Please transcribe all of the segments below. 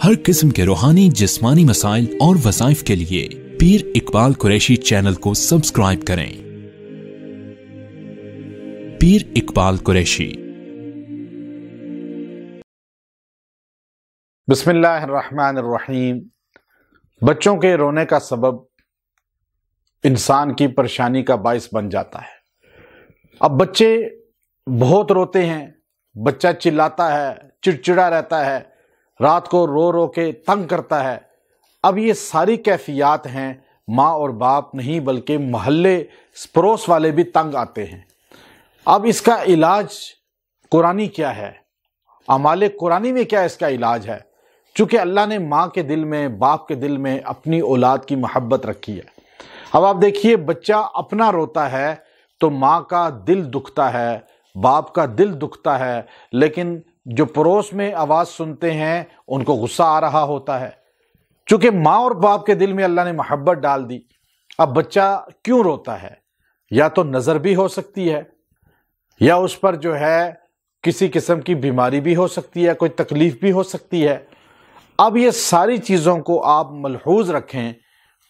हर किस्म के रूहानी जिस्मानी मसाइल और वज़ाइफ के लिए पीर इकबाल कुरैशी चैनल को सब्सक्राइब करें। पीर इकबाल कुरैशी। बिस्मिल्लाहिर्रहमानिर्रहीम। बच्चों के रोने का सबब इंसान की परेशानी का बाइस बन जाता है। अब बच्चे बहुत रोते हैं, बच्चा चिल्लाता है, चिड़चिड़ा रहता है, रात को रो रो के तंग करता है। अब ये सारी कैफियत हैं, माँ और बाप नहीं बल्कि मोहल्ले पड़ोस वाले भी तंग आते हैं। अब इसका इलाज कुरानी क्या है, अमाले कुरानी में क्या इसका इलाज है? चूँकि अल्लाह ने माँ के दिल में, बाप के दिल में अपनी औलाद की मोहब्बत रखी है। अब आप देखिए, बच्चा अपना रोता है तो माँ का दिल दुखता है, बाप का दिल दुखता है, लेकिन जो पड़ोस में आवाज़ सुनते हैं उनको गुस्सा आ रहा होता है। चूँकि माँ और बाप के दिल में अल्लाह ने मोहब्बत डाल दी। अब बच्चा क्यों रोता है? या तो नज़र भी हो सकती है, या उस पर जो है किसी किस्म की बीमारी भी हो सकती है, कोई तकलीफ़ भी हो सकती है। अब ये सारी चीज़ों को आप मलहूज़ रखें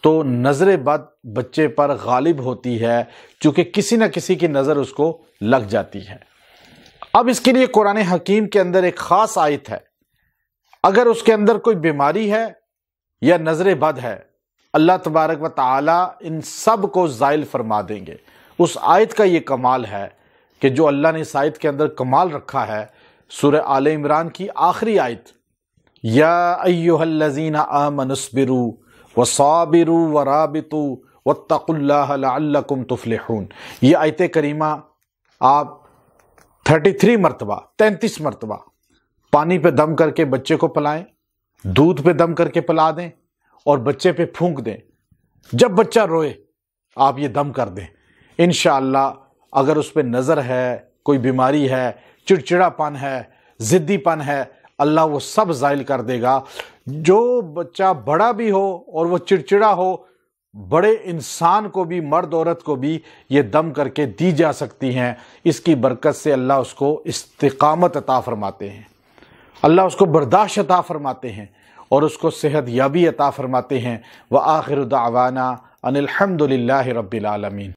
तो नज़र बद बच्चे पर गालिब होती है, चूँकि किसी न किसी की नज़र उसको लग जाती है। अब इसके लिए कुरान हकीम के अंदर एक ख़ास आयत है। अगर उसके अंदर कोई बीमारी है या नज़र बद है, अल्लाह तबारक व तआला इन सब को ज़ाइल फरमा देंगे। उस आयत का ये कमाल है कि जो अल्लाह ने इस आयत के अंदर कमाल रखा है, सूरह आले इमरान की आखिरी आयत, या अय्युहल्लज़ीना आमनुस्बिरू वसाबिरू वराबितू वत्तकुल्लाह लअल्लकुम तुफ्लिहून। ये आयत करीमा आप 33 मरतबा पानी पे दम करके बच्चे को पिलाएं, दूध पे दम करके पिला दें और बच्चे पे फूंक दें। जब बच्चा रोए आप ये दम कर दें। इंशाअल्लाह अगर उस पे नज़र है, कोई बीमारी है, चिड़चिड़ापन है, ज़िद्दीपन है, अल्लाह वो सब ज़ाइल कर देगा। जो बच्चा बड़ा भी हो और वो चिड़चिड़ा हो, बड़े इंसान को भी, मर्द औरत को भी ये दम करके दी जा सकती हैं। इसकी बरकत से अल्लाह उसको इस्तिकामत अता फरमाते हैं, अल्लाह उसको बर्दाश्त अता फरमाते हैं और उसको सेहत याबी अता फरमाते हैं। व आखिरु दावाना अनिल हम्दुलिल्लाहि रब्बिल आलमीन।